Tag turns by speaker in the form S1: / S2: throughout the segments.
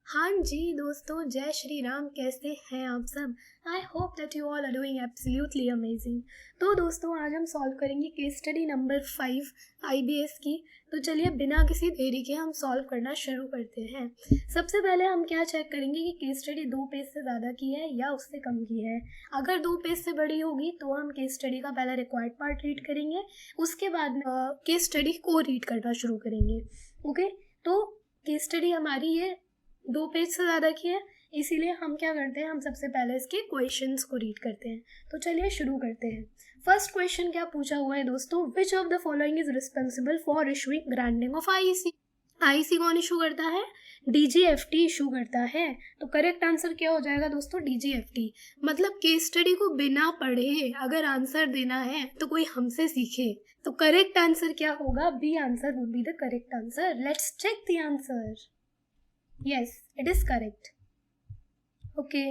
S1: हाँ जी दोस्तों, जय श्री राम। कैसे हैं आप सब? I hope that you all are doing absolutely amazing. तो दोस्तों, आज हम सॉल्व करेंगे केस स्टडी नंबर 5 आईबीएस की। तो चलिए बिना किसी देरी के हम सॉल्व करना शुरू करते हैं। सबसे पहले हम क्या चेक करेंगे कि केस स्टडी 2 पेज से ज़्यादा की है या उससे कम की है। अगर 2 पेज से बड़ी होगी तो हम केस स्टडी का पहला रिक्वायर्ड पार्ट रीड करेंगे, उसके बाद केस स्टडी को रीड करना शुरू करेंगे। ओके, तो केस स्टडी हमारी ये 2 पेज से ज़्यादा की है, इसीलिए हम क्या करते हैं, हम सबसे पहले इसके क्वेश्चंस को रीड करते हैं। तो चलिए शुरू करते हैं। फर्स्ट क्वेश्चन क्या पूछा हुआ है दोस्तों, which of the following is responsible for issuing granting of IEC. IEC कौन इशू करता है? डीजीएफटी इशू करता है। तो करेक्ट आंसर क्या हो जाएगा दोस्तों? डीजीएफटी। मतलब केस स्टडी को बिना पढ़े अगर आंसर देना है तो कोई हमसे सीखे। तो करेक्ट आंसर क्या होगा? B answer would be the correct answer. Let's check the answer. Yes, it is correct. Okay.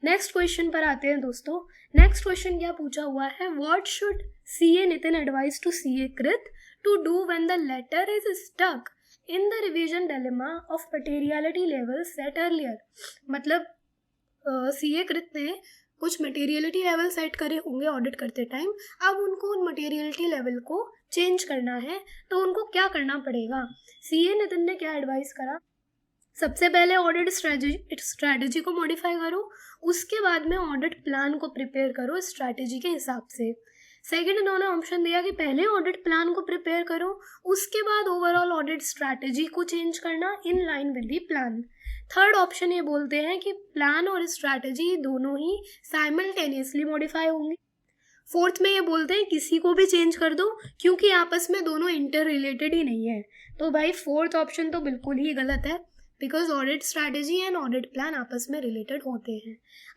S1: Next question पर आते हैं दोस्तों। नेक्स्ट क्वेश्चन क्या पूछा हुआ है, what should CA Nitin advise to CA Krit to do when the latter is stuck in the revision dilemma of materiality level set earlier. मतलब CA Krit ने कुछ मटेरियलिटी लेवल सेट करे होंगे ऑडिट करते टाइम, अब उनको उन मटेरियलिटी लेवल को चेंज करना है, तो उनको क्या करना पड़ेगा? सीए नितिन ने क्या एडवाइस करा? सबसे पहले ऑडिट स्ट्रैटेजी को मॉडिफाई करो, उसके बाद में ऑडिट प्लान को प्रिपेयर करो स्ट्रैटेजी के हिसाब से। सेकंड, इन्होंने ऑप्शन दिया कि पहले ऑडिट प्लान को प्रिपेयर करो, उसके बाद ओवरऑल ऑडिट स्ट्रैटेजी को चेंज करना in line with the plan. Third option ये बोलते हैं कि प्लान और स्ट्रैटेजी दोनों ही साइमल्टेनियसली मॉडिफाई होंगे। फोर्थ में ये बोलते हैं किसी को भी चेंज कर दो, क्योंकि आपस में दोनों इंटर रिलेटेड ही नहीं है। तो भाई फोर्थ ऑप्शन तो बिल्कुल ही गलत है, because audit strategy and audit plan आपस में रिलेटेड होते हैं।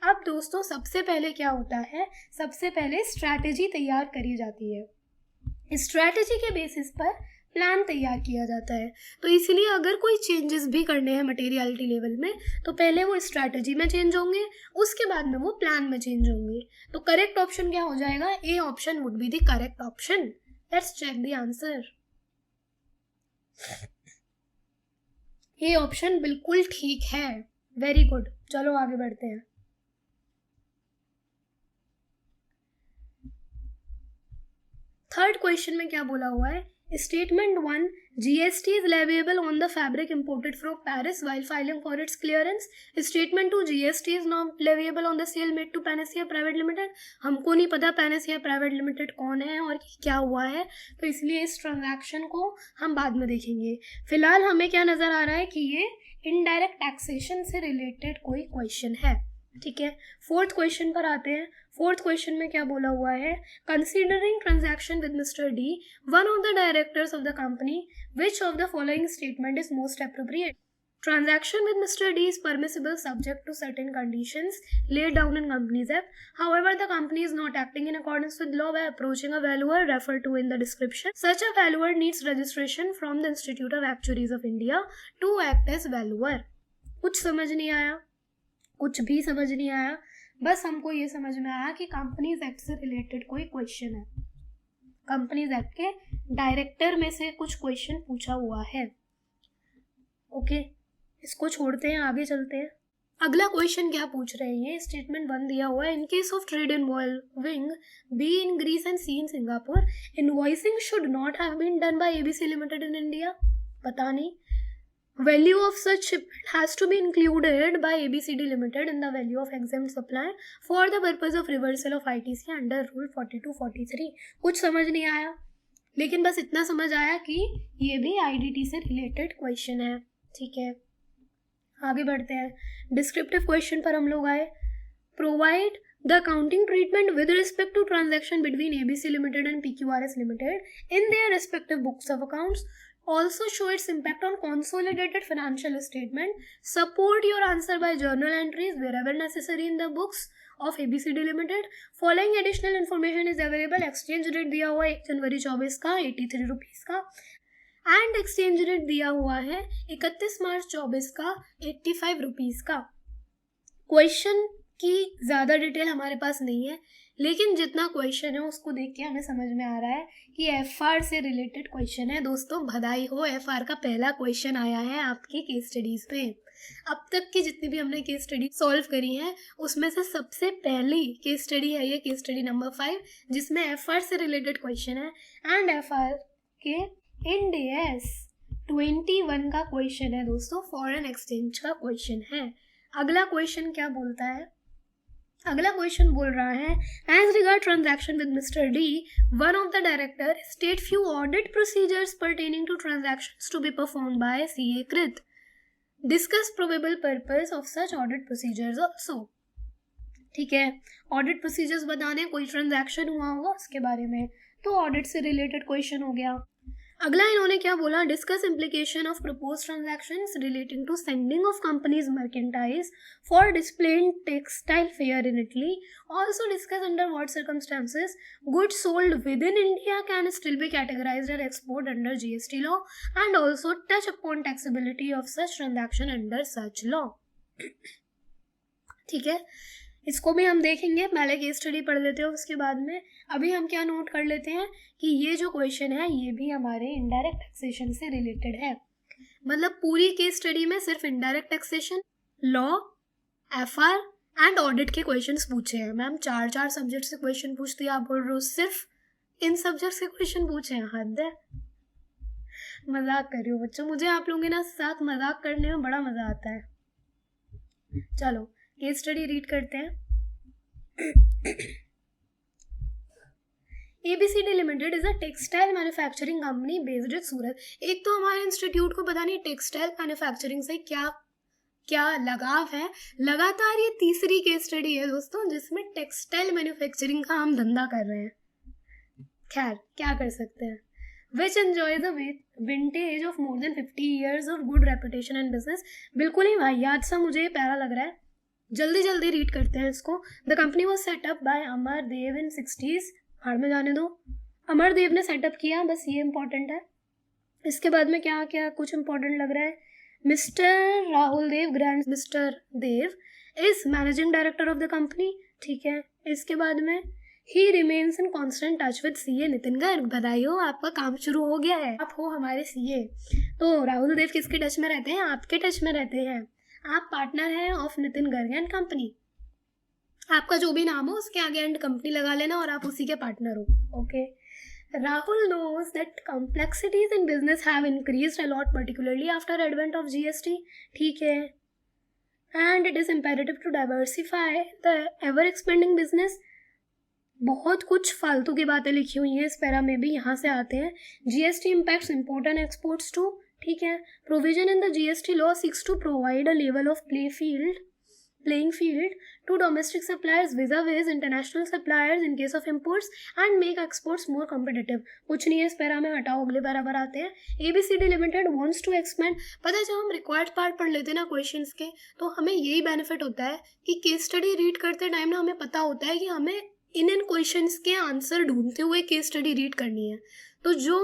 S1: अब दोस्तों, सबसे पहले क्या होता है, सबसे पहले स्ट्रैटेजी तैयार करी जाती है, स्ट्रैटेजी के बेसिस पर प्लान तैयार किया जाता है। तो इसलिए अगर कोई चेंजेस भी करने हैं मटेरियलिटी लेवल में, तो पहले वो स्ट्रैटेजी में चेंज होंगे, उसके बाद में वो प्लान में चेंज होंगे। तो करेक्ट ऑप्शन क्या हो जाएगा? A option would be the correct option. Let's check the answer. ये ऑप्शन बिल्कुल ठीक है। Very good. चलो आगे बढ़ते हैं। थर्ड क्वेश्चन में क्या बोला हुआ है, statement 1, GST is leviable on the fabric imported from Paris while filing for its clearance. Statement 2, GST is not leviable on the sale made to Panacea private limited. हमको नहीं पता पैनेसिया प्राइवेट लिमिटेड कौन है और क्या हुआ है, तो इसलिए इस ट्रांजैक्शन को हम बाद में देखेंगे। फिलहाल हमें क्या नजर आ रहा है कि ये इनडायरेक्ट टैक्सेशन से रिलेटेड कोई क्वेश्चन है। ठीक है, फोर्थ क्वेश्चन पर आते हैं। फोर्थ क्वेश्चन में क्या बोला हुआ है, considering transaction with mister D, one of the directors of the company, which of the following statement is most appropriate. Transaction with Mr. D is permissible subject to certain conditions laid down in Companies Act. However, the company is not acting in accordance with law by approaching a valuer referred to in the description. Such a valuer needs registration from the Institute of Actuaries of India to act as valuer. कुछ समझ नहीं आया? कुछ भी समझ नहीं आया? बस हमको ये समझ में आया कि कंपनीज एक्ट से रिलेटेड कोई क्वेश्चन है, कंपनीज एक्ट के डायरेक्टर में से कुछ क्वेश्चन पूछा हुआ है। ओके, इसको छोड़ते हैं, आगे चलते हैं। अगला क्वेश्चन क्या पूछ रहे हैं, ये स्टेटमेंट 1 दिया हुआ है, in case of trade involving B in Greece and C in Singapore, invoicing should not have been done by ABC limited in India. पता नहीं। Value of such shipment has to be included by ABCD Limited in the value of exempt supply for the purpose of reversal of ITC under Rule 42-43। कुछ समझ नहीं आया, लेकिन बस इतना समझ आया कि ये भी IDT से रिलेटेड क्वेश्चन है। ठीक है, आगे बढ़ते हैं। डिस्क्रिप्टिव क्वेश्चन पर हम लोग आए। Provide the accounting treatment with respect to transaction between ABC Limited and PQRS Limited in their respective books of accounts. Also show its impact on consolidated financial statement. Support your answer by journal entries wherever necessary in the books of ABCD Limited. Following additional information is available. Exchange rate दिया हुआ है 1 जनवरी 24 का 83 rupees का, and exchange rate दिया हुआ है 31 मार्च 24 का 85 rupees का। क्वेश्चन की ज़्यादा डिटेल हमारे पास नहीं है, लेकिन जितना क्वेश्चन है उसको देख के हमें समझ में आ रहा है कि एफआर से रिलेटेड क्वेश्चन है। दोस्तों बधाई हो, एफआर का पहला क्वेश्चन आया है आपकी केस स्टडीज पे। अब तक की जितनी भी हमने केस स्टडी सॉल्व करी हैं उसमें से सबसे पहली केस स्टडी है ये केस स्टडी नंबर 5, जिसमें एफआर से रिलेटेड क्वेश्चन है। एंड एफआर के इंड AS 21 का क्वेश्चन है दोस्तों, फॉरेन एक्सचेंज का क्वेश्चन है। अगला क्वेश्चन क्या बोलता है? अगला क्वेश्चन बोल रहा है, as regard transaction with mister D, one of the director state few audit procedures pertaining to transactions to be performed by CA Krit. Discuss probable purpose of such audit procedures also. ठीक है, audit procedures बताने, कोई transaction हुआ होगा उसके बारे में, तो ऑडिट से रिलेटेड क्वेश्चन हो गया। अगला इन्होंने क्या बोला, discuss implication of propose transactions relating to sending of companies merchandise for display in textile fair in Italy. Also discuss under what circumstances goods sold within India can still be categorised as export under GST law and also touch upon taxability of such transaction under such law. ठीक है, इसको भी हम देखेंगे, पहले case study पढ़ लेते हैं उसके बाद में। अभी हम क्या नोट कर लेते हैं कि ये जो क्वेश्चन है ये भी हमारे इनडायरेक्ट टैक्सेशन से रिलेटेड है। मतलब पूरी केस स्टडी में सिर्फ indirect taxation, law, FR and audit के क्वेश्चंस पूछे हैं। मैम 4 सब्जेक्ट से क्वेश्चन पूछती है, आप बोल रहे हो सिर्फ इन सब्जेक्ट से क्वेश्चन पूछे हैं? हद है, मजाक कर रही हो बच्चों, मुझे आप लोगों के ना साथ मजाक करने में बड़ा मजा आता है। चलो केस स्टडी रीड करते हैं। ABCD limited is a textile manufacturing company based at Surat. एक तो हमारे इंस्टीट्यूट को पता नहीं टेक्सटाइल मैन्युफैक्चरिंग से क्या क्या लगाव है। लगातार ये तीसरी केस स्टडी है दोस्तों जिसमें टेक्सटाइल मैन्युफैक्चरिंग का हम धंधा कर रहे हैं। खैर क्या कर सकते हैं। Which enjoys a vintage of more than 50 years of good reputation and business। बिल्कुल ही वाहियात सा मुझे ये प्यारा लग रहा है, जल्दी रीड करते हैं इसको। The company was set up by Amar Dev in 60s। हार में जाने दो, अमर देव ने सेटअप किया, बस ये इंपॉर्टेंट है। इसके बाद में क्या क्या कुछ इंपॉर्टेंट लग रहा है। Mister Rahul Dev, grand mister Dev is managing director of the company. ठीक है, इसके बाद में ही remains in constant touch with CA Nitin Garg. बधाई हो, आपका काम शुरू हो गया है, आप हो हमारे CA। तो राहुल देव किसके टच में रहते हैं? आपके टच में रहते हैं। आप पार्टनर हैं of Nitin Garg and company. आपका जो भी नाम हो उसके आगे एंड कंपनी लगा लेना और आप उसी के पार्टनर हो। Okay, Rahul knows that complexities in business have increased a lot, particularly after advent of GST। ठीक है, and it is imperative to diversify the ever expanding business। बहुत कुछ फालतू की बातें लिखी हुई हैं इस पैरा में भी, यहाँ से आते हैं। GST impacts import and exports too। ठीक है, provision in the GST law seeks to provide a level of playing field to domestic suppliers vis-a-vis international suppliers in case of imports and make exports more competitive। कुछ नहीं है इस para में, हटाओ, अगले para पर आते हैं। ABCD limited wants to expand। पता है जब हम रिक्वायर्ड पार्ट पढ़ लेते हैं ना क्वेश्चंस के, तो हमें यही बेनिफिट होता है कि केस स्टडी रीड करते टाइम ना हमें पता होता है कि हमें इन क्वेश्चंस के आंसर ढूंढते हुए केस स्टडी रीड करनी है। तो जो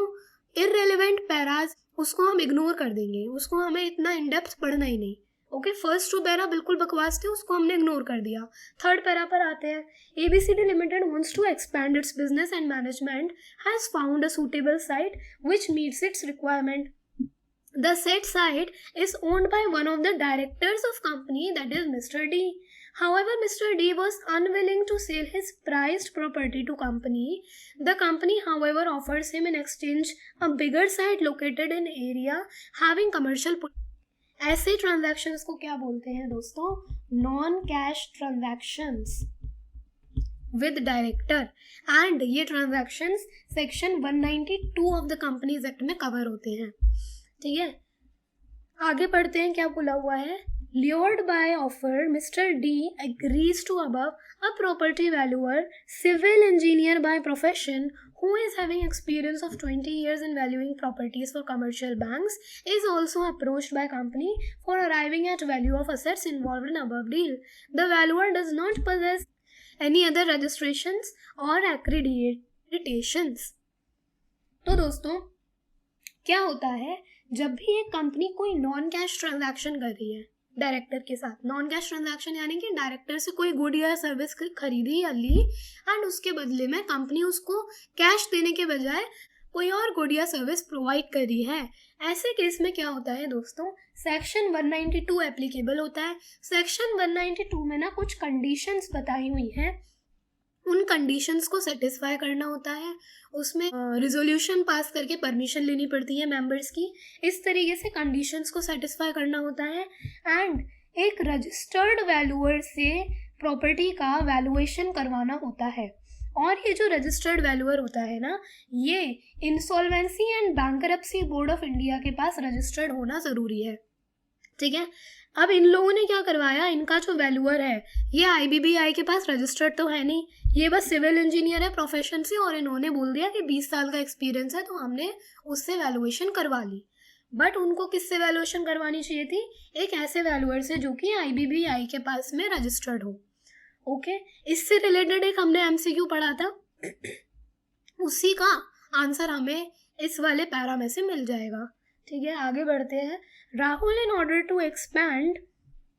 S1: इररेलेवेंट पैराज उसको हम इग्नोर कर देंगे, उसको हमें इतना इन डेप्थ पढ़ना ही नहीं। ओके, फर्स्ट 2 पैरा बिल्कुल बकवास थे, उसको हमने इग्नोर कर दिया। 3rd पैरा पर आते हैं। ABCD limited wants to expand its business and management has found a suitable site which meets its requirement। The said site is owned by one of the directors of company, that is Mr. D। However, Mr. D was unwilling to sell his prized property to company। The company, however, offers him in exchange a bigger site located in area having commercial potential। ऐसे transactions को क्या बोलते हैं दोस्तों? Non cash transactions with director. And ये transactions section 192 of the companies act में cover होते हैं। ठीक है, आगे पढ़ते हैं क्या बोला हुआ है। Lured by offer, Mr. D agrees to above a property valuer, civil engineer by profession, who is having experience of 20 years in valuing properties for commercial banks, is also approached by company for arriving at value of assets involved in above deal। The valuer does not possess any other registrations or accreditations। तो दोस्तों क्या होता है, जब भी एक company कोई non cash transaction कर रही है, डायरेक्टर के साथ। नॉन कैश ट्रांजैक्शन यानी कि डायरेक्टर से कोई गुड या सर्विस खरीदी या ली एंड उसके बदले में कंपनी उसको कैश देने के बजाय कोई और गुड या सर्विस प्रोवाइड कर रही है। ऐसे केस में क्या होता है दोस्तों, सेक्शन 192 एप्लीकेबल होता है। सेक्शन 192 में ना कुछ कंडीशंस बताई हुई हैं, उन कंडीशंस को सेटिस्फाई करना होता है। उसमें रिजोल्यूशन पास करके परमिशन लेनी पड़ती है मेंबर्स की। इस तरीके से कंडीशंस को सेटिस्फाई करना होता है एंड एक रजिस्टर्ड वैल्यूअर से प्रॉपर्टी का वैल्यूएशन करवाना होता है। और ये जो रजिस्टर्ड वैल्यूअर होता है ना, ये insolvency and bankruptcy board of India के पास रजिस्टर्ड होना ज़रूरी है। ठीक है, अब इन लोगों ने क्या करवाया, इनका जो वैल्यूअर है ये IBBI के पास रजिस्टर्ड तो है नहीं, ये बस सिविल इंजीनियर है प्रोफेशन से, और इन्होंने बोल दिया कि 20 साल का एक्सपीरियंस है तो हमने उससे वैल्यूएशन करवा ली। बट उनको किससे वैल्यूएशन करवानी चाहिए थी, एक ऐसे वैल्यूअर से जो कि IBBI के पास में रजिस्टर्ड हो। ओके, इससे रिलेटेड एक हमने MCQ पढ़ा था, उसी का आंसर हमें इस वाले पैरा में से मिल जाएगा। ठीक है, आगे बढ़ते हैं। Rahul in order to expand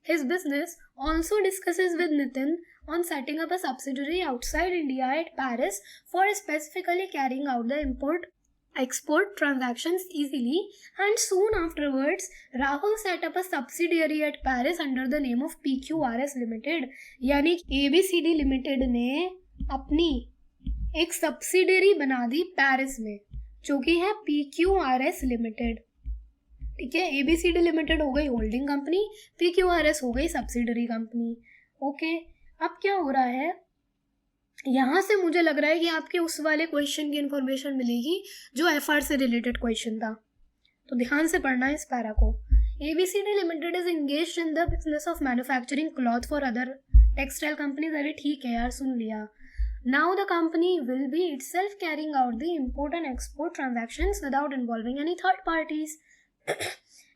S1: his business also discusses with Nitin on setting up a subsidiary outside India at Paris for specifically carrying out the import-export transactions easily, and soon afterwards Rahul set up a subsidiary at Paris under the name of PQRS Limited। यानी ABCD Limited ने अपनी एक subsidiary बना दी Paris में, जो कि है PQRS Limited। ठीक है, ABCD Limited हो गई होल्डिंग कंपनी, PQRS हो गई सब्सिडरी कंपनी। ओके, अब क्या हो रहा है, यहाँ से मुझे लग रहा है कि आपके उस वाले क्वेश्चन की इन्फॉर्मेशन मिलेगी जो FR से रिलेटेड क्वेश्चन था, तो ध्यान से पढ़ना है इस पैरा को। ABCD Limited is engaged in the business of manufacturing cloth for other textile companies. अरे ठीक है यार, सुन लिया। Now the company will be itself carrying out the import and export transactions without involving any third parties.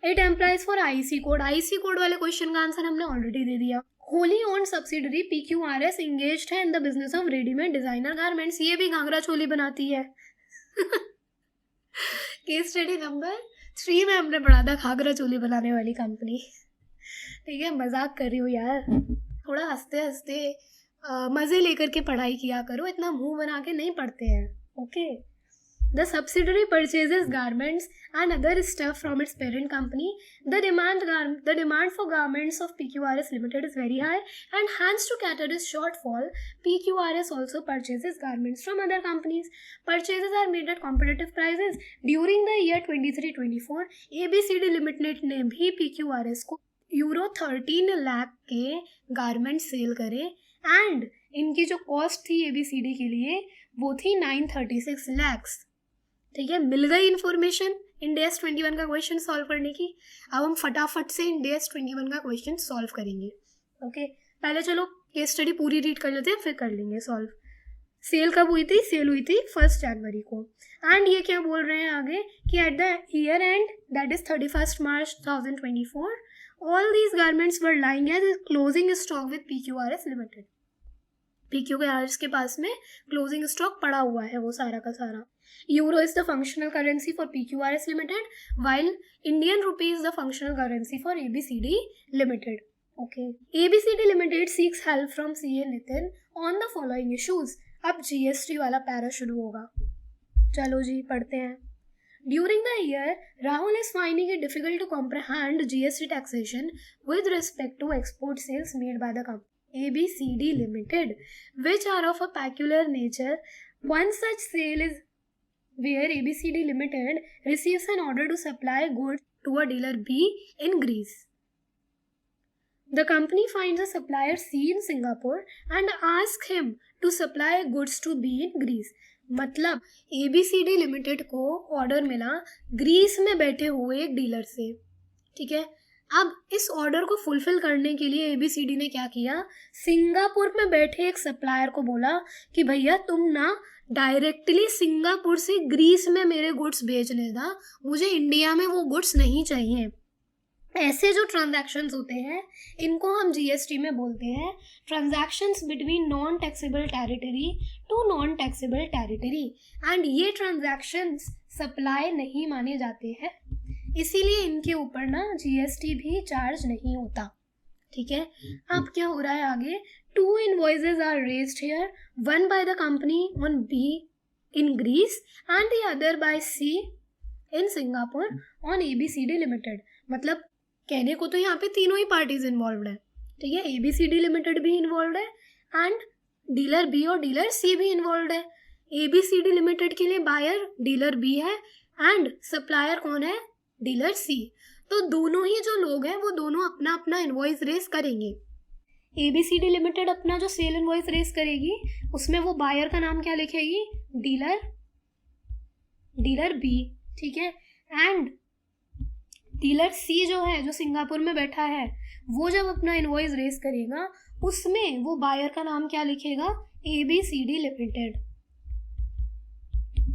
S1: It employs for IC code. IC code वाले question का answer हमने already दे दिया। Wholly owned subsidiary PQRS engaged है in the business of readymade designer garments. ये भी घाघरा चोली बनाती है। केस स्टडी नंबर 3 में हमने पढ़ा था घाघरा चोली बनाने वाली कंपनी। ठीक है, मजाक कर रही हूँ यार, थोड़ा हंसते हंसते मजे लेकर के पढ़ाई किया करो, इतना मुंह बना के नहीं पढ़ते हैं। Okay, The subsidiary purchases garments and other stuff from its parent company. The demand for garments of PQRS Limited is very high, and hence to cater this shortfall, PQRS also purchases garments from other companies. Purchases are made at competitive prices. During the year 23-24, ABCD Limited ने भी PQRS को €13 लाख के garments cell करे, and इनकी जो cost थी ABCD के लिए वो थी 936 lakhs। ठीक है, मिल गई इन्फॉर्मेशन इंडेस 21 का क्वेश्चन सॉल्व करने की। अब हम फटाफट से इंडेस 21 का क्वेश्चन सॉल्व करेंगे। ओके, पहले चलो केस स्टडी पूरी रीड कर लेते हैं, फिर कर लेंगे सॉल्व। सेल कब हुई थी, सेल हुई थी 1 जनवरी को। एंड ये क्या बोल रहे हैं आगे कि at the year end that is 31 March 2024 all these garments were lying as closing stock with PQRS limited. PQRS के पास में क्लोजिंग स्टॉक पड़ा हुआ है वो सारा का सारा। Euro is the functional currency for PQRS Limited, while Indian rupee is the functional currency for ABCD Limited. Okay. ABCD Limited seeks help from CA Nitin on the following issues. अब GST वाला para शुरू होगा, चलो जी पढ़ते हैं। During the year, Rahul is finding it difficult to comprehend GST taxation with respect to export sales made by the company ABCD Limited, which are of a peculiar nature. One such sale is where ABCD Limited receives an order to supply goods to a dealer B in Greece. The company finds a supplier C in Singapore and asks him to supply goods to B in Greece. मतलब ABCD Limited को order मिला Greece में बैठे हुए एक dealer से। ठीक है, अब इस ऑर्डर को फुलफिल करने के लिए ABCD ने क्या किया, सिंगापुर में बैठे एक सप्लायर को बोला कि भैया तुम ना डायरेक्टली सिंगापुर से ग्रीस में मेरे गुड्स भेज देना, मुझे इंडिया में वो गुड्स नहीं चाहिए। ऐसे जो ट्रांजैक्शंस होते हैं इनको हम GST में बोलते हैं transactions between non taxable territory to non taxable territory, and ये ट्रांजैक्शंस सप्लाई नहीं माने जाते हैं। इसीलिए इनके ऊपर ना जीएसटी भी चार्ज नहीं होता, ठीक है। अब क्या हो रहा है आगे, 2 invoices are raised here, one by the company on B in Greece and the other by C in Singapore on ABCD Limited। मतलब कहने को तो यहाँ पे तीनों ही पार्टीज इन्वॉल्व है, ठीक है। ABCD Limited भी इन्वॉल्व है एंड डीलर B और डीलर C भी इन्वॉल्व है। ABCD Limited के लिए बायर डीलर B है एंड सप्लायर कौन है, डीलर C। तो दोनों ही जो लोग हैं वो दोनों अपना अपना इनवॉइस रेस करेंगे। ABCD लिमिटेड अपना जो सेल इनवॉइस रेस करेगी उसमें वो बायर का नाम क्या लिखेगी, डीलर B, ठीक है। एंड डीलर C जो है, जो सिंगापुर में बैठा है, वो जब अपना इनवॉइस रेस करेगा उसमें वो बायर का नाम क्या लिखेगा, ABCD लिमिटेड,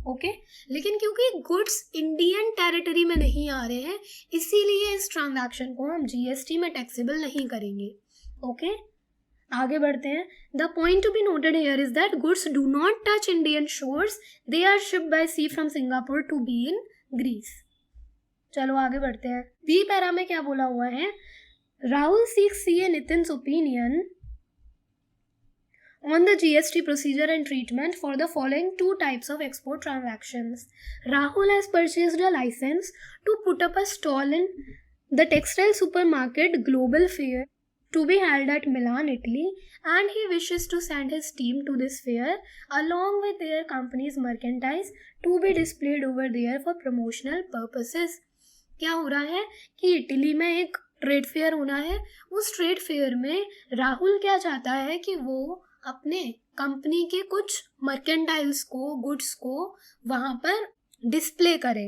S1: ओके। लेकिन क्योंकि गुड्स इंडियन टेरिटरी में नहीं आ रहे हैं इसीलिए इस ट्रांजैक्शन को हम जीएसटी में टैक्सेबल नहीं करेंगे, ओके। आगे बढ़ते हैं। The point to be noted here is that goods do not touch Indian shores, they are shipped by sea from Singapore to B in Greece. चलो आगे बढ़ते हैं। बी पैरा में क्या बोला हुआ है, Rahul seeks C A Nitin's opinion on the GST procedure and treatment for the following 2 types of export transactions. Rahul has purchased a license to put up a stall in the textile supermarket Global Fair to be held at Milan, Italy, and he wishes to send his team to this fair along with their company's merchandise to be displayed over there for promotional purposes. क्या हो रहा है कि Italy में एक trade fair होना है, उस ट्रेड फेयर में राहुल क्या चाहता है कि वो अपने कंपनी के कुछ मर्केंटाइल्स को, गुड्स को वहाँ पर डिस्प्ले करे,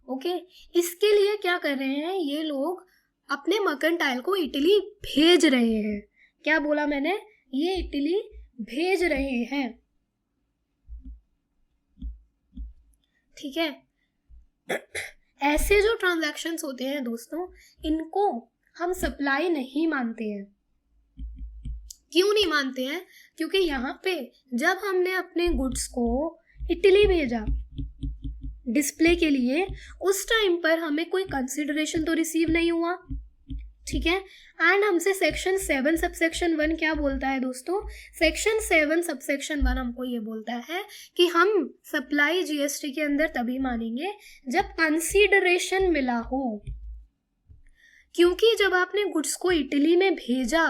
S1: ओके। इसके लिए क्या कर रहे हैं ये लोग, अपने मर्केंटाइल को इटली भेज रहे हैं। क्या बोला मैंने, ये इटली भेज रहे हैं, ठीक है। ऐसे जो ट्रांजैक्शंस होते हैं दोस्तों, इनको हम सप्लाई नहीं मानते हैं। क्यों नहीं मानते हैं, क्योंकि यहाँ पे जब हमने अपने गुड्स को इटली भेजा डिस्प्ले के लिए, उस टाइम पर हमें कोई कंसिडरेशन तो रिसीव नहीं हुआ, ठीक है। एंड हमसे सेक्शन 7 सबसेक्शन 1 क्या बोलता है दोस्तों, सेक्शन 7 सबसेक्शन 1 हमको ये बोलता है कि हम सप्लाई जीएसटी के अंदर तभी मानेंगे जब कंसिडरेशन मिला हो। क्योंकि जब आपने गुड्स को इटली में भेजा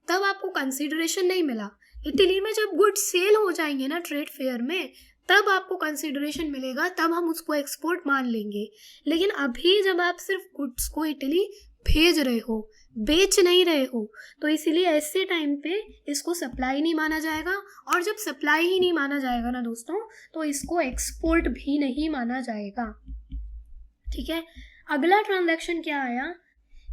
S1: तब आपको कंसिडरेशन नहीं मिला। इटली में जब गुड्स सेल हो जाएंगे ना ट्रेड फेयर में, तब आपको कंसिडरेशन मिलेगा, तब हम उसको एक्सपोर्ट मान लेंगे। लेकिन अभी जब आप सिर्फ गुड्स को इटली भेज रहे हो, बेच नहीं रहे हो, तो इसीलिए ऐसे टाइम पे इसको सप्लाई नहीं माना जाएगा। और जब सप्लाई ही नहीं माना जाएगा ना दोस्तों, तो इसको एक्सपोर्ट भी नहीं माना जाएगा, ठीक है। अगला ट्रांजैक्शन क्या आया,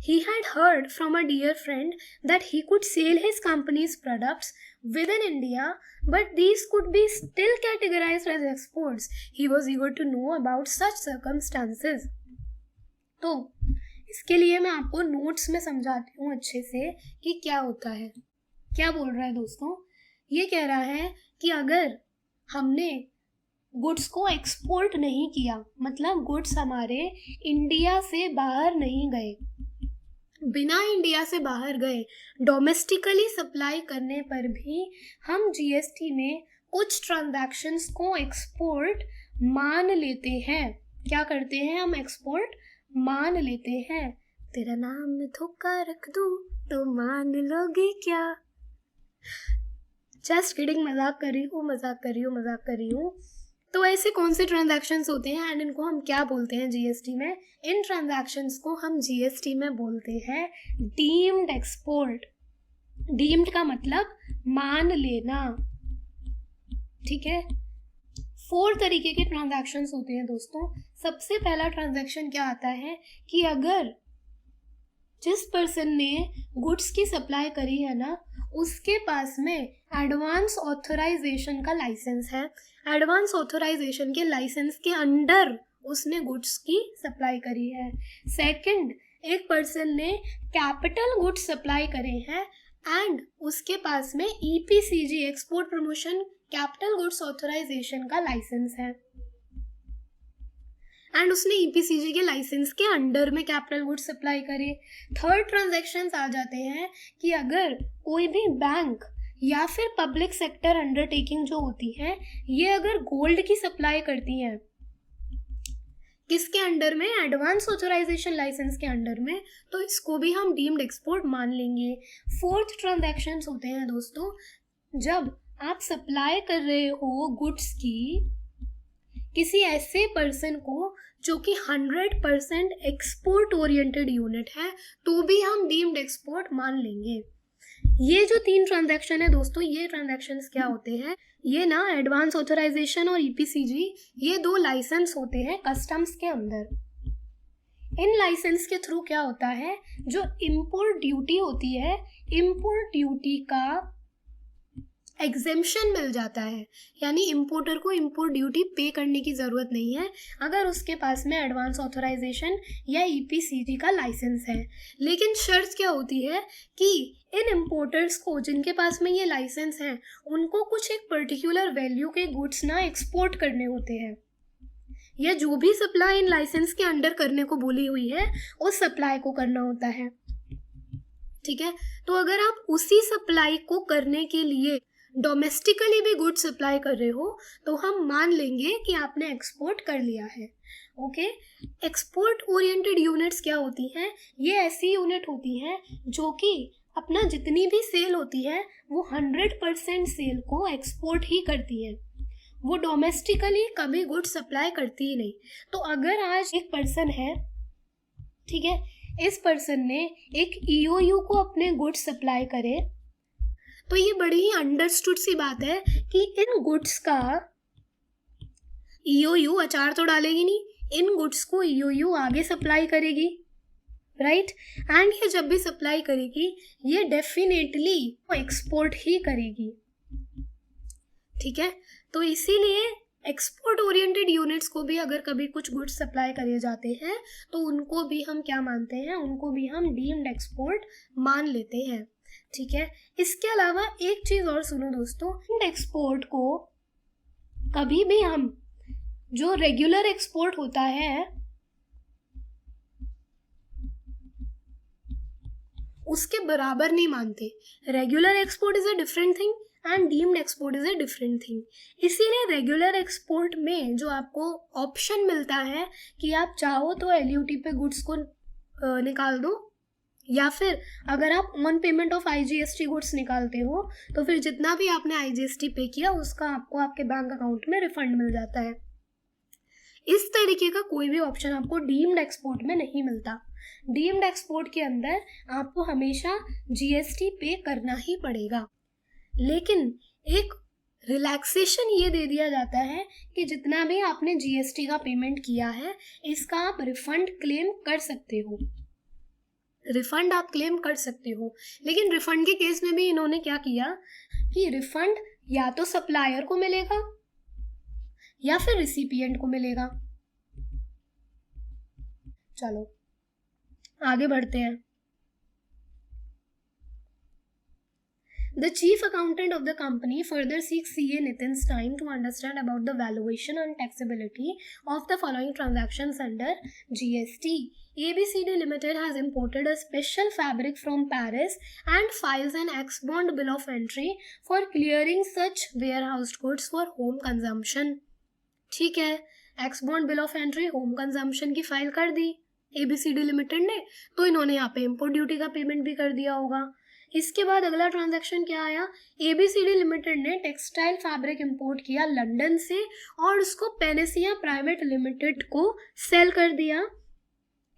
S1: he had heard from a dear friend that he could sell his company's products within India, but these could be still categorized as exports. He was eager to know about such circumstances. तो इसके लिए मैं आपको notes में समझाती हूँ अच्छे से कि क्या होता है। क्या बोल रहा है दोस्तों, ये कह रहा है कि अगर हमने गुड्स को एक्सपोर्ट नहीं किया, मतलब गुड्स हमारे इंडिया से बाहर नहीं गए, बिना इंडिया से बाहर गए डोमेस्टिकली सप्लाई करने पर भी हम जीएसटी में कुछ ट्रांजैक्शंस को एक्सपोर्ट मान लेते हैं। क्या करते हैं हम, एक्सपोर्ट मान लेते हैं। तेरा नाम में धोखा रख दूं तो मान लोगे क्या। जस्ट किडिंग, मजाक कर रही हूँ। तो ऐसे कौन से ट्रांजैक्शंस होते हैं एंड इनको हम क्या बोलते हैं जीएसटी में, इन ट्रांजैक्शंस को हम जीएसटी में बोलते हैं डीम्ड एक्सपोर्ट। डीम्ड का मतलब मान लेना, ठीक है। 4 तरीके के ट्रांजैक्शंस होते हैं दोस्तों। सबसे पहला ट्रांजैक्शन क्या आता है कि अगर जिस पर्सन ने गुड्स की सप्लाई करी है ना, उसके पास में एडवांस ऑथराइजेशन का लाइसेंस है, एडवांस ऑथराइजेशन के लाइसेंस के अंडर उसने गुड्स की सप्लाई करी है। सेकंड, एक पर्सन ने कैपिटल गुड्स सप्लाई करे हैं एंड उसके पास में EPCG export promotion capital goods authorisation का लाइसेंस है। एंड उसने ईपीसीजी के लाइसेंस के अंडर में कैपिटल गुड्स सप्लाई करे। थर्ड ट्रांजैक्शंस आ जाते हैं कि अगर कोई भी बैंक या फिर पब्लिक सेक्टर अंडरटेकिंग जो होती है, ये अगर गोल्ड की सप्लाई करती हैं, किसके अंडर में? एडवांस ऑथराइजेशन लाइसेंस के अंडर में, तो इसको भी हम डीम्ड एक्सपोर्ट मान लेंगे। फोर्थ ट्रांजैक्शंस होते हैं दोस्तों, जब आप सप्लाई कर रहे हो गुड्स की किसी ऐसे पर्सन को जो कि 100% एक्सपोर्ट ओरिएंटेड यूनिट है, तो भी हम डीम्ड एक्सपोर्ट मान लेंगे। ये जो 3 ट्रांजैक्शन है दोस्तों, ये ट्रांजैक्शंस क्या होते हैं? ये ना एडवांस ऑथराइजेशन और ईपीसीजी, ये 2 लाइसेंस होते हैं कस्टम्स के अंदर। इन लाइसेंस के थ्रू क्या होता है, जो इंपोर्ट ड्यूटी होती है, इंपोर्ट ड्यूटी का एग्जेम्पशन मिल जाता है, यानी इंपोर्टर को इंपोर्ट ड्यूटी पे करने की ज़रूरत नहीं है अगर उसके पास में एडवांस ऑथराइजेशन या ईपीसीजी का लाइसेंस है। लेकिन शर्त क्या होती है कि इन इंपोर्टर्स को जिनके पास में ये लाइसेंस है, उनको कुछ एक पर्टिकुलर वैल्यू के गुड्स ना एक्सपोर्ट करने होते हैं, या जो भी सप्लाई इन लाइसेंस के अंडर करने को बोली हुई है उस सप्लाई को करना होता है। ठीक है, तो अगर आप उसी सप्लाई को करने के लिए डोमेस्टिकली भी गुड सप्लाई कर रहे हो, तो हम मान लेंगे कि आपने एक्सपोर्ट कर लिया है। ओके, एक्सपोर्ट ओरिएंटेड यूनिट्स क्या होती हैं? ये ऐसी यूनिट होती हैं जो कि अपना जितनी भी सेल होती है वो 100% सेल को एक्सपोर्ट ही करती है, वो डोमेस्टिकली कभी गुड सप्लाई करती ही नहीं। तो अगर आज एक पर्सन है, ठीक है, इस पर्सन ने एक ईओयू को अपने गुड्स सप्लाई करे, तो ये बड़ी ही अंडरस्टूड सी बात है कि इन गुड्स का ईओयू अचार तो डालेगी नहीं, इन गुड्स को ईओयू आगे सप्लाई करेगी, राइट? एंड ये जब भी सप्लाई करेगी ये डेफिनेटली एक्सपोर्ट ही करेगी। ठीक है, तो इसीलिए एक्सपोर्ट ओरिएंटेड यूनिट्स को भी अगर कभी कुछ गुड्स सप्लाई करे जाते हैं तो उनको भी हम क्या मानते हैं? उनको भी हम डीम्ड एक्सपोर्ट मान लेते हैं। ठीक है, इसके अलावा एक चीज और सुनो दोस्तों, डीम्ड एक्सपोर्ट को कभी भी हम जो रेगुलर एक्सपोर्ट होता है उसके बराबर नहीं मानते। Regular export is a different thing and deemed export is a different thing. इसीलिए रेगुलर एक्सपोर्ट में जो आपको ऑप्शन मिलता है कि आप चाहो तो एलयूटी पे गुड्स को निकाल दो, या फिर अगर आप on payment of IGST goods निकालते हो तो फिर जितना भी आपने आईजीएसटी पे किया उसका आपको आपके बैंक अकाउंट में रिफंड मिल जाता है। इस तरीके का कोई भी ऑप्शन आपको डीम्ड एक्सपोर्ट में नहीं मिलता। डीम्ड एक्सपोर्ट के अंदर आपको हमेशा जीएसटी पे करना ही पड़ेगा, लेकिन एक रिलैक्सेशन ये दे दिया जाता है कि जितना भी आपने जीएसटी का पेमेंट किया है इसका आप रिफंड क्लेम कर सकते हो, रिफंड आप क्लेम कर सकते हो। लेकिन रिफंड के केस में भी इन्होंने क्या किया कि रिफंड या तो सप्लायर को मिलेगा या फिर रिसिपिएंट को मिलेगा। चलो आगे बढ़ते हैं। The chief accountant of the company further seeks CA Nitin's time to understand about the valuation and taxability of the following transactions under GST. ABCD Limited has imported a special fabric from Paris and files an ex-bond bill of entry for clearing such warehoused goods for home consumption. ठीक है, ex-bond bill of entry home consumption की file कर दी ABCD Limited ने, तो इन्होंने यहाँ पे import duty का पेमेंट भी कर दिया होगा। इसके बाद अगला ट्रांजैक्शन क्या आया? एबीसीडी लिमिटेड ने टेक्सटाइल फैब्रिक इंपोर्ट किया लंदन से और उसको पेनेसिया प्राइवेट लिमिटेड को सेल कर दिया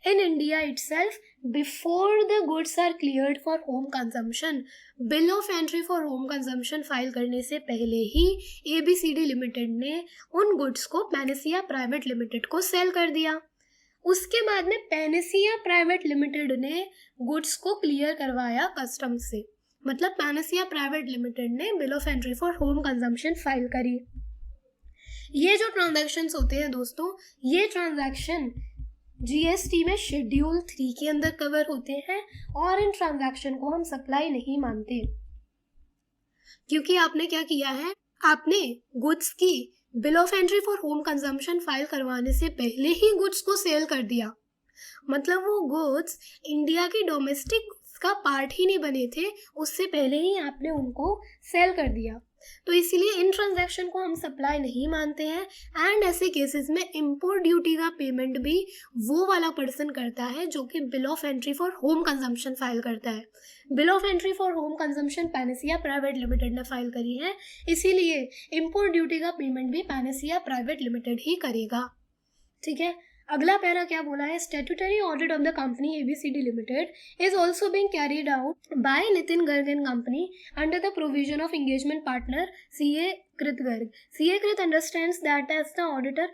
S1: in India itself before the goods are cleared for home consumption. Bill of entry for home consumption file करने से पहले ही एबीसीडी लिमिटेड ने उन गुड्स को पेनेसिया प्राइवेट लिमिटेड को सेल कर दिया। उसके बाद में पेनेसिया प्राइवेट लिमिटेड ने गुड्स को क्लियर करवाया कस्टम से, मतलब पेनेसिया प्राइवेट लिमिटेड ने bill of entry for home consumption file करी। ये जो ट्रांजैक्शंस होते हैं दोस्तों, ये ट्रांजैक्शन जीएसटी में शेड्यूल 3 के अंदर कवर होते हैं और इन ट्रांजैक्शन को हम सप्लाई नहीं मानते, क्योंकि आपने क्या किया है, आपने गुड्स की bill of entry for home consumption file करवाने से पहले ही गुड्स को सेल कर दिया, मतलब वो गुड्स इंडिया की डोमेस्टिक का पार्ट ही नहीं बने थे, उससे पहले ही आपने उनको सेल कर दिया। तो इसीलिए इन ट्रांजैक्शन को हम सप्लाई नहीं मानते हैं। एंड ऐसे केसेस में इंपोर्ट ड्यूटी का पेमेंट भी वो वाला पर्सन करता है जो कि bill of entry for home consumption file करता है। Bill of entry for home consumption Panacea private limited ने फाइल करी है, इसीलिए इंपोर्ट ड्यूटी का पेमेंट भी पैनेसिया प्राइवेट लिमिटेड ही करेगा। ठीक है, अगला पैरा क्या बोला है, statutory audit of the company ABCD limited is also being carried out by Nitin Garg and company under the provision of engagement partner CA Krit Garg. CA Krit understands that as the auditor.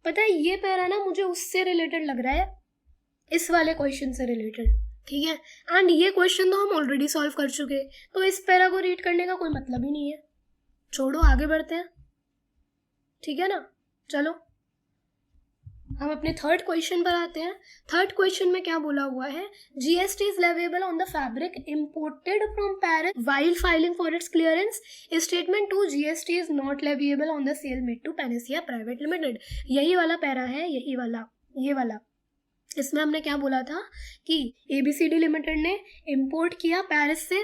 S1: पता है ये पैरा ना मुझे उससे रिलेटेड लग रहा है, इस वाले क्वेश्चन से रिलेटेड। ठीक है, एंड ये क्वेश्चन तो हम ऑलरेडी सॉल्व कर चुके, तो इस पैरा को रीड करने का कोई मतलब ही नहीं है, छोड़ो आगे बढ़ते हैं। ठीक है ना, चलो हम अपने थर्ड क्वेश्चन पर आते हैं। थर्ड क्वेश्चन में क्या बोला हुआ है, GST is leviable on the fabric imported from Paris while filing for its clearance. Statement 2 GST is not leviable on the sale made to Panacea private limited. यही वाला पैरा है, यही वाला, ये वाला। इसमें हमने क्या बोला था कि एबीसीडी लिमिटेड ने इंपोर्ट किया पेरिस से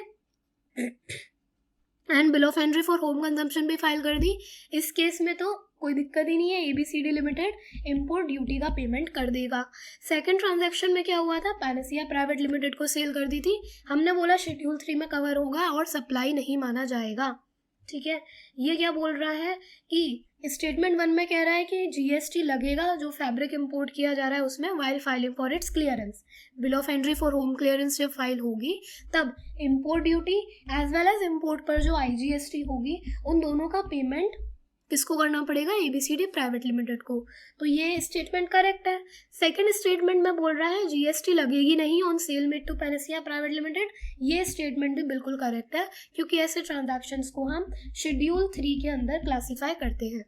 S1: and bill of entry for home consumption भी फाइल कर दी। इस केस में तो कोई दिक्कत ही नहीं है, एबीसीडी लिमिटेड इंपोर्ट ड्यूटी का पेमेंट कर देगा। सेकंड ट्रांजैक्शन में क्या हुआ था, पैनेसिया प्राइवेट लिमिटेड को सेल कर दी थी, हमने बोला शेड्यूल 3 में कवर होगा और सप्लाई नहीं माना जाएगा। ठीक है, ये क्या बोल रहा है कि स्टेटमेंट 1 में कह रहा है कि जीएसटी लगेगा जो फैब्रिक इंपोर्ट किया जा रहा है उसमें while filing for its clearance. Bill of entry for home clearance जब फाइल होगी तब import duty as well as import पर जो आईजीएसटी होगी उन दोनों का पेमेंट किसको करना पड़ेगा, एबीसीडी प्राइवेट लिमिटेड को। तो ये स्टेटमेंट करेक्ट है। सेकंड स्टेटमेंट में बोल रहा है जीएसटी लगेगी नहीं on sale made to Panacea private limited, ये स्टेटमेंट भी बिल्कुल करेक्ट है क्योंकि ऐसे ट्रांजैक्शंस को हम शेड्यूल 3 के अंदर क्लासीफाई करते हैं।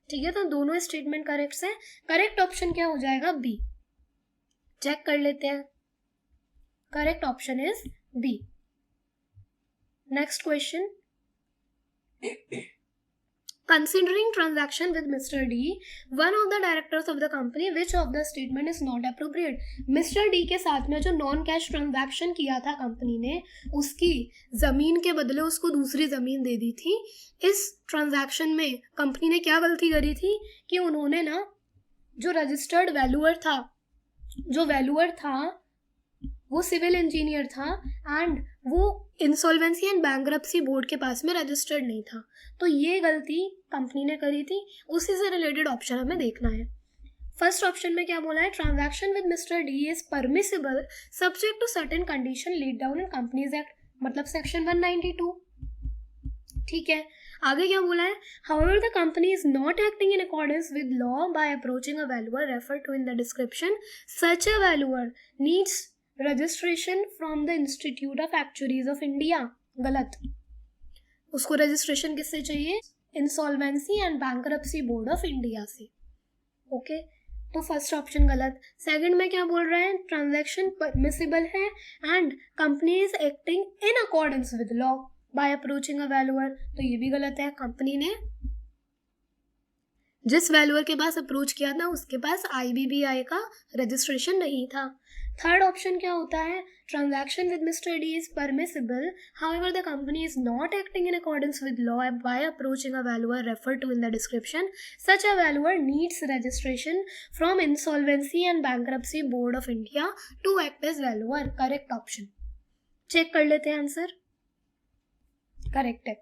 S1: ठीक है, तो दोनों स्टेटमेंट करेक्ट है। करेक्ट ऑप्शन क्या हो जाएगा, बी। चेक कर लेते हैं, correct option is B. Next question, considering transaction with Mr. D, one of the directors of the company, which of the statement is not appropriate? Mr. D के साथ में जो नॉन कैश ट्रांजैक्शन किया था company ने, उसकी जमीन के बदले उसको दूसरी जमीन दे दी थी। इस ट्रांजैक्शन में कंपनी ने क्या गलती करी थी कि उन्होंने ना जो रजिस्टर्ड वैल्यूअर था, जो वैल्यूअर था वो सिविल इंजीनियर था एंड वो इंसॉल्वेंसी एंड बैंकरप्सी बोर्ड के पास में रजिस्टर्ड नहीं था। तो ये गलती कंपनी ने करी थी, उसी से रिलेटेड ऑप्शन हमें देखना है। फर्स्ट ऑप्शन में क्या बोला है, transaction with mister D is permissible subject to certain condition laid down in companies act, मतलब सेक्शन 192। ठीक है, आगे क्या बोला है, however the company is not acting in accordance with law by approaching a valuer refer to in the description, such a valuer needs registration from the institute of actuaries of India. गलत, उसको registration किससे चाहिए, insolvency and bankruptcy board of India से। Okay, तो first option गलत। Second में क्या बोल रहा है, ट्रांजैक्शन परमिसिबल है and company is acting in accordance with law by approaching a valuer, तो ये भी गलत है। कंपनी ने जिस वैल्यूअर के पास अप्रोच किया था उसके पास आईबीबीआई का रजिस्ट्रेशन नहीं था। थर्ड ऑप्शन क्या होता है, transaction with mister D is permissible however the company is not acting in accordance with law by approaching a valuer refer to in the description, such a valuer needs registration from insolvency and bankruptcy board of India to act as valuer. Correct option, check कर लेते हैं answer, correct है।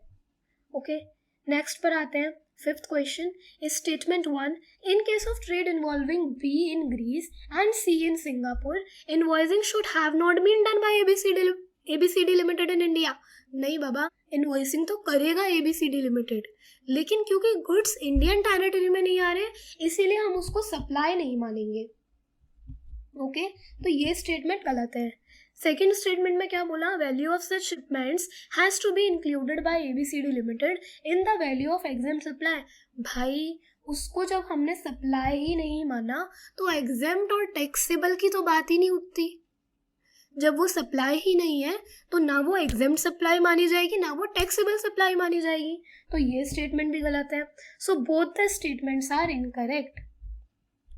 S1: Okay, next पर आते हैं। Fifth question is statement 1, in case of trade involving B in Greece and C in Singapore, invoicing should have not been done by ABCD Limited in India। नहीं बाबा, invoicing तो करेगा ABCD limited, लेकिन क्योंकि goods Indian territory में नहीं आ रहे इसीलिए हम उसको सप्लाई नहीं मानेंगे। ओके, तो ये स्टेटमेंट गलत है। सेकेंड स्टेटमेंट में क्या बोला, value of such shipments has to be included by ABCD limited in the value of exempt supply. भाई उसको जब हमने सप्लाई ही नहीं माना तो एग्जेम्प्ट और टैक्सेबल की तो बात ही नहीं उठती। जब वो सप्लाई ही नहीं है तो ना वो एग्जेम्प्ट सप्लाई मानी जाएगी ना वो टैक्सेबल सप्लाई मानी जाएगी, तो ये स्टेटमेंट भी गलत है। So both the statements are incorrect.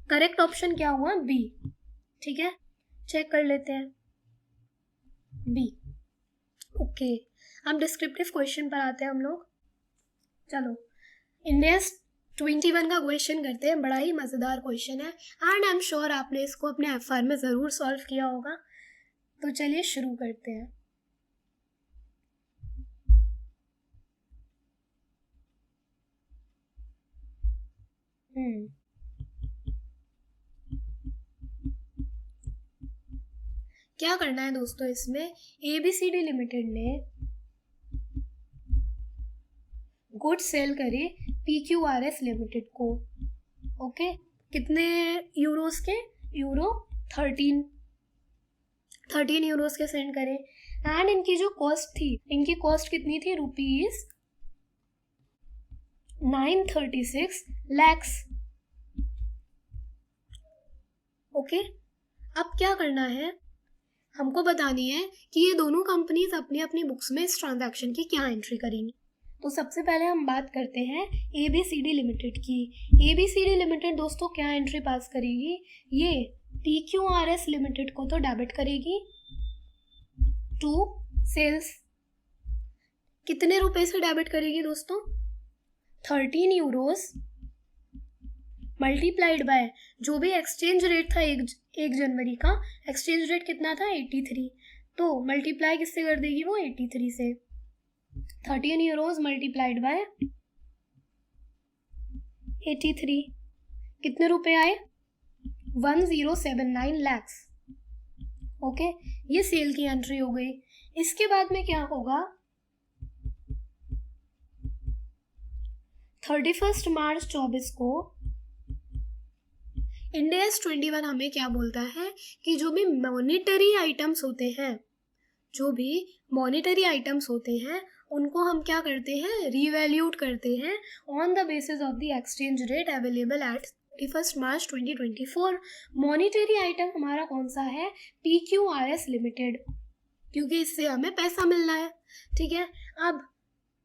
S1: Correct option क्या हुआ? बी। ठीक है, चेक कर लेते हैं, बी। ओके, अब डिस्क्रिप्टिव क्वेश्चन पर आते हैं हम लोग। चलो, इंडेक्स 21 का क्वेश्चन करते हैं। बड़ा ही मज़ेदार क्वेश्चन है एंड आई एम श्योर आपने इसको अपने एफआर में ज़रूर सॉल्व किया होगा। तो चलिए शुरू करते हैं। क्या करना है दोस्तों, इसमें ABCD लिमिटेड ने गुड सेल करे PQRS लिमिटेड को। ओके, कितने यूरोस के? यूरो 13 यूरोस के सेंड करे एंड इनकी जो कॉस्ट थी, इनकी कॉस्ट कितनी थी? रुपीज 936 लैक्स। ओके, अब क्या करना है, हमको बतानी है कि ये दोनों कंपनीज अपनी अपनी बुक्स में इस ट्रांजैक्शन की क्या एंट्री करेंगी। तो सबसे पहले हम बात करते हैं ABCD लिमिटेड की। ABCD लिमिटेड दोस्तों क्या एंट्री पास करेगी? ये PQRS लिमिटेड को तो डेबिट करेगी टू सेल्स। कितने रुपए से डेबिट करेगी दोस्तों? 13 यूरोस मल्टीप्लाइड बाय जो भी एक्सचेंज रेट था 1 जनवरी का, एक्सचेंज रेट कितना था? 83। तो मल्टीप्लाई किससे कर देगी वो? 83 से। 13 यूरोज मल्टीप्लाइड बाय 83, कितने रुपए आए? 1079 लैक्स। ओके, ये सेल की एंट्री हो गई। इसके बाद में क्या होगा? 31 मार्च 24 को इंडेक्स 21 हमें क्या बोलता है कि जो भी मॉनिटरी आइटम्स होते हैं उनको हम क्या करते हैं? रीवैल्यूट करते हैं on the basis of the exchange rate available at 31 March 2024। Monetary item हमारा कौन सा है? PQRS लिमिटेड, क्योंकि इससे हमें पैसा मिलना है। ठीक है, अब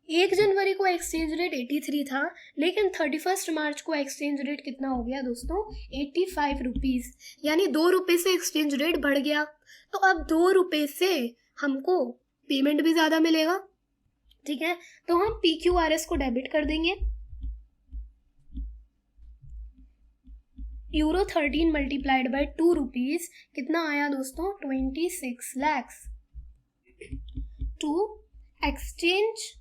S1: 1 जनवरी को एक्सचेंज रेट 83 था, लेकिन 31 मार्च को एक्सचेंज रेट कितना हो गया दोस्तों? 85 रुपीज़, यानी 2 रुपये से एक्सचेंज रेट बढ़ गया। तो अब 2 रुपये से हमको पेमेंट भी ज़्यादा मिलेगा। ठीक है, तो हम PQRS को डेबिट कर देंगे। यूरो 13 मल्टीप्लाइड बाय 2 रुपीज़ कितना आया दोस्तों? 26 lakhs to exchange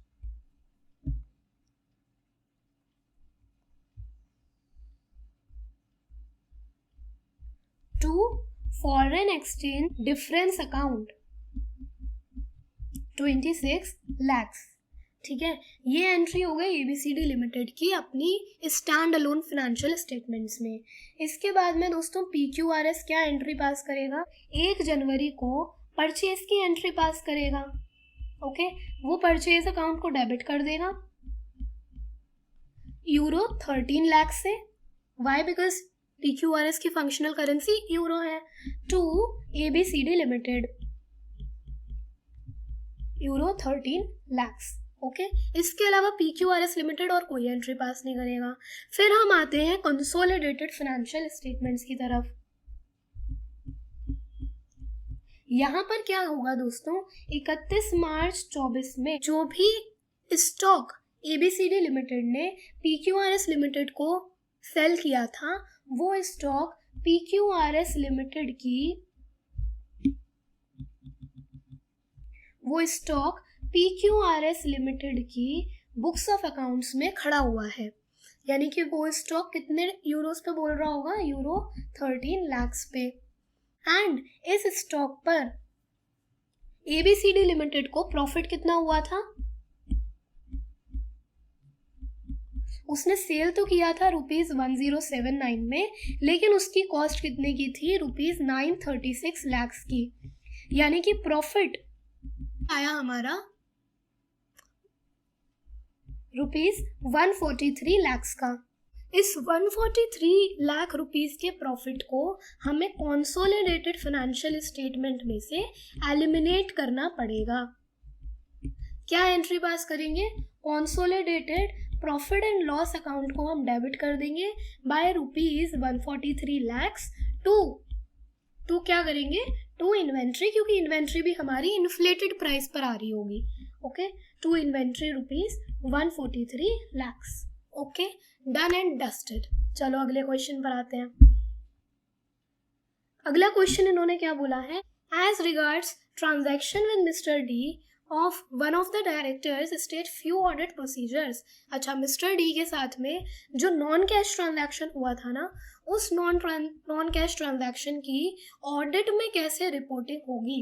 S1: to foreign exchange difference account 26 lakhs. ठीक है, ये एंट्री हो गई ABCD लिमिटेड की अपनी स्टैंड अलोन फाइनेंशियल स्टेटमेंट्स में। इसके बाद में दोस्तों PQRS क्या एंट्री पास करेगा? 1 जनवरी को परचेज की एंट्री पास करेगा। ओके, वो परचेज अकाउंट को डेबिट कर देगा यूरो 13 लाख से। वाई? बिकॉज PQRS की फंक्शनल करेंसी यूरो है। To ABCD limited euro 13 lakhs. Okay, इसके अलावा PQRS लिमिटेड और कोई एंट्री पास नहीं करेगा। फिर हम आते हैं कंसोलिडेटेड फाइनेंशियल स्टेटमेंट्स की तरफ। यहाँ पर क्या होगा दोस्तों? 31 मार्च 24 में जो भी स्टॉक ABCD लिमिटेड ने PQRS लिमिटेड को सेल किया था, वो स्टॉक PQRS लिमिटेड की बुक्स ऑफ अकाउंट्स में खड़ा हुआ है। यानी कि वो स्टॉक कितने यूरोस पे बोल रहा होगा? यूरो 13 लैक्स पे। एंड इस स्टॉक पर ABCD लिमिटेड को प्रॉफिट कितना हुआ था? उसने सेल तो किया था रुपीज 1079 में, लेकिन उसकी कॉस्ट कितने की थी? रुपीज 936 लैक्स की। यानी कि प्रॉफिट आया हमारा रुपीज 143 लैक्स का। इस 143 लाख रुपीस के प्रॉफिट को हमें कंसोलिडेटेड फाइनेंशियल स्टेटमेंट में से एलिमिनेट करना पड़ेगा। क्या एंट्री पास करेंगे? Consolidated profit and loss account को हम डेबिट कर देंगे बाय रुपीज 143 लैक्स टू क्या करेंगे? टू इन्वेंट्री, क्योंकि इन्वेंट्री भी हमारी इन्फ्लेटेड प्राइस पर आ रही होगी। Okay, to inventory rupees 143 lakhs. Okay, done and dusted. चलो अगले क्वेश्चन पर आते हैं। अगला क्वेश्चन इन्होंने क्या बोला है? As regards transaction with mister D of one of the directors state few audit procedures. अच्छा, मिस्टर डी के साथ में जो नॉन कैश ट्रांजैक्शन हुआ था ना, उस नॉन कैश ट्रांजैक्शन की ऑडिट में कैसे रिपोर्टिंग होगी?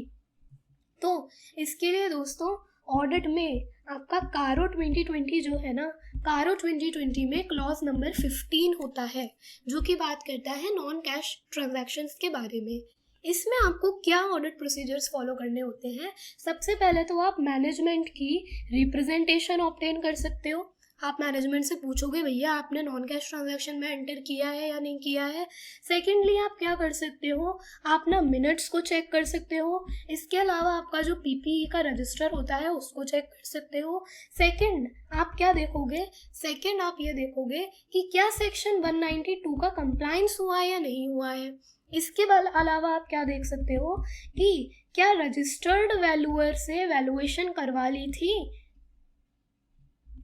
S1: तो इसके लिए दोस्तों ऑडिट में आपका कारो 2020 जो है ना, कारो 2020 में क्लॉज नंबर 15 होता है जो कि बात करता है नॉन कैश ट्रांजैक्शंस के बारे में। इसमें आपको क्या ऑडिट प्रोसीजर्स फॉलो करने होते हैं? सबसे पहले तो आप मैनेजमेंट की रिप्रेजेंटेशन ऑब्टेन कर सकते हो। आप मैनेजमेंट से पूछोगे भैया आपने नॉन कैश ट्रांजैक्शन में एंटर किया है या नहीं किया है। सेकेंडली आप क्या कर सकते हो? आप ना मिनट्स को चेक कर सकते हो। इसके अलावा आपका जो पीपीई का रजिस्टर होता है उसको चेक कर सकते हो। सेकेंड आप क्या देखोगे? सेकेंड आप ये देखोगे कि क्या सेक्शन 192 का कंप्लायंस हुआ है या नहीं हुआ है। इसके अलावा आप क्या देख सकते हो कि क्या रजिस्टर्ड वैल्यूअर से वैल्यूएशन करवा ली थी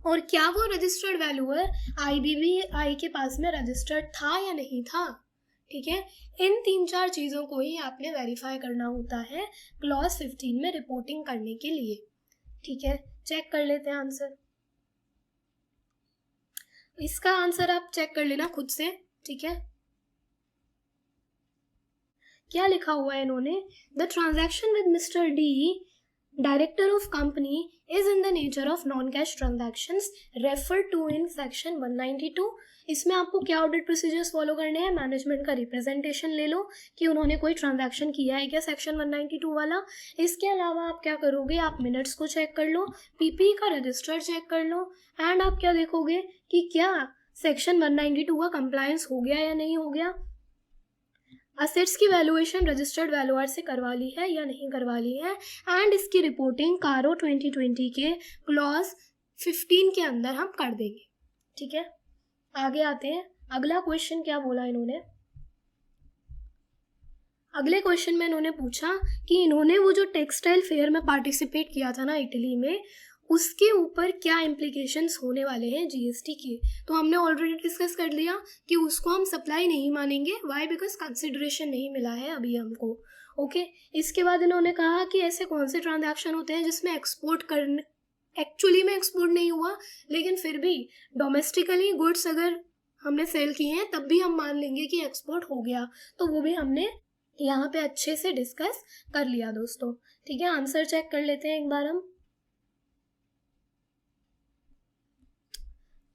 S1: और क्या वो रजिस्टर्ड वैल्यूअर IBBI के पास में रजिस्टर्ड था या नहीं था। ठीक है, इन 3-4 चीज़ों को ही आपने वेरीफाई करना होता है क्लॉज 15 में रिपोर्टिंग करने के लिए। ठीक है, चेक कर लेते हैं आंसर। इसका आंसर आप चेक कर लेना खुद से। ठीक है, क्या लिखा हुआ है इन्होंने? The transaction with mister D director of company is in the nature of non cash transactions refer to in section 192। इसमें आपको क्या ऑडिट प्रोसीजर्स फॉलो करने हैं? मैनेजमेंट का रिप्रेजेंटेशन ले लो कि उन्होंने कोई ट्रांजैक्शन किया है क्या, सेक्शन 192 वाला। इसके अलावा आप क्या करोगे? आप मिनट्स को चेक कर लो, पीपी का रजिस्टर चेक कर लो, एंड आप क्या देखोगे कि क्या सेक्शन 192 का कंप्लायंस हो गया या नहीं हो गया। असेट्स की वैल्यूएशन रजिस्टर्ड वैल्यूअर से करवा ली है या नहीं करवा ली है, एंड इसकी रिपोर्टिंग कारो 2020 के क्लॉज 15 के अंदर हम कर देंगे। ठीक है, आगे आते हैं। अगला क्वेश्चन क्या बोला इन्होंने? अगले क्वेश्चन में इन्होंने पूछा कि इन्होंने वो जो टेक्सटाइल फेयर में पार्टिसिपेट किया था ना इटली में, उसके ऊपर क्या इम्प्लीकेशंस होने वाले हैं जीएसटी के। तो हमने ऑलरेडी डिस्कस कर लिया कि उसको हम सप्लाई नहीं मानेंगे। वाई? बिकॉज कंसिडरेशन नहीं मिला है अभी हमको। ओके, इसके बाद इन्होंने कहा कि ऐसे कौन से ट्रांजैक्शन होते हैं जिसमें एक्सपोर्ट करने एक्चुअली में एक्सपोर्ट नहीं हुआ, लेकिन फिर भी डोमेस्टिकली गुड्स अगर हमने सेल किए हैं तब भी हम मान लेंगे कि एक्सपोर्ट हो गया। तो वो भी हमने यहाँ पे अच्छे से डिस्कस कर लिया दोस्तों। ठीक है, आंसर चेक कर लेते हैं एक बार हम।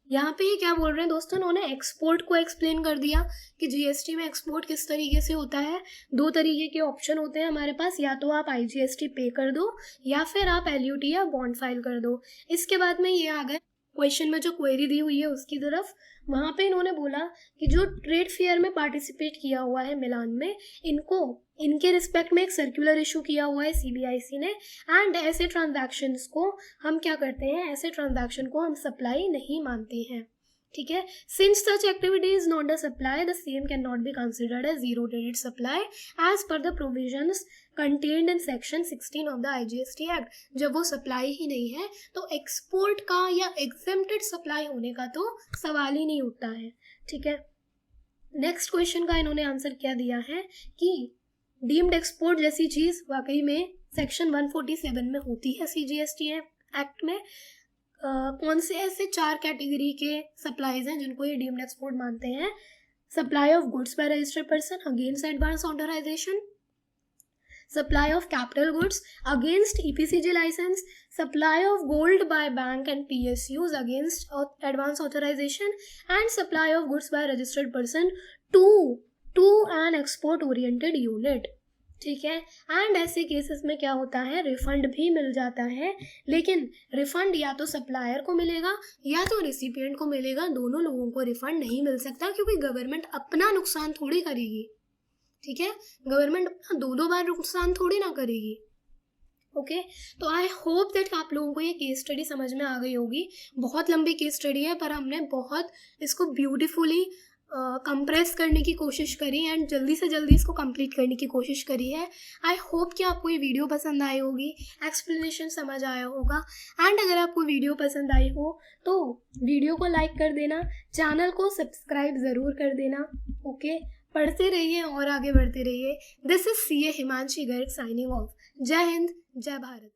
S1: यहाँ पे ये क्या बोल रहे हैं दोस्तों? उन्होंने एक्सपोर्ट को एक्सप्लेन कर दिया कि जीएसटी में एक्सपोर्ट किस तरीके से होता है। 2 तरीके के ऑप्शन होते हैं हमारे पास, या तो आप IGST पे कर दो या फिर आप LUT या बॉन्ड फाइल कर दो। इसके बाद में ये आ गए क्वेश्चन में जो क्वेरी दी हुई है उसकी तरफ। वहाँ पे इन्होंने बोला कि जो ट्रेड फेयर में पार्टिसिपेट किया हुआ है मिलान में, इनके रिस्पेक्ट में एक सर्कुलर इशू किया हुआ है CBIC ने, एंड ऐसे ट्रांजैक्शंस को हम क्या करते हैं? ऐसे ट्रांजैक्शन को हम सप्लाई नहीं मानते हैं। ठीक है, since such activity is not a supply the same can not be considered as zero rated supply as per the provisions contained in section 16 of the IGST act. जब वो सप्लाई ही नहीं है तो एक्सपोर्ट का या एग्जेम्प्टेड सप्लाई होने का तो सवाल ही नहीं उठता है। ठीक है, नेक्स्ट क्वेश्चन का इन्होंने आंसर क्या दिया है कि डीम्ड एक्सपोर्ट जैसी चीज़ वाकई में सेक्शन 147 में होती है CGST एक्ट में। कौन से ऐसे 4 कैटेगरी के सप्लाईज हैं जिनको ये डीम्ड एक्सपोर्ट मानते हैं? Supply of goods by registered person against advance authorisation, supply of capital goods against EPCG license, supply of gold by bank and PSUs against advance authorization, and supply of goods by registered person to an export oriented unit. ठीक है। And ऐसे cases में क्या होता है, refund भी मिल जाता है, लेकिन रिफंड या तो सप्लायर को मिलेगा या तो रिसिपिएंट को मिलेगा, दोनों लोगों को रिफंड नहीं मिल सकता, क्योंकि गवर्नमेंट अपना नुकसान थोड़ी करेगी। ठीक है, गवर्नमेंट अपना दो बार नुकसान थोड़ी ना करेगी। ओके, तो आई होप दैट आप लोगों को ये केस स्टडी समझ में आ गई होगी। बहुत लंबी केस स्टडी है, पर हमने बहुत इसको ब्यूटीफुली कंप्रेस करने की कोशिश करी एंड जल्दी से जल्दी इसको कंप्लीट करने की कोशिश करी है। आई होप कि आपको ये वीडियो पसंद आई होगी, एक्सप्लेनेशन समझ आया होगा। एंड अगर आपको वीडियो पसंद आई हो तो वीडियो को लाइक कर देना, चैनल को सब्सक्राइब ज़रूर कर देना। ओके, पढ़ते रहिए और आगे बढ़ते रहिए। This is CA Himanshi Garg signing off. जय हिंद, जय भारत।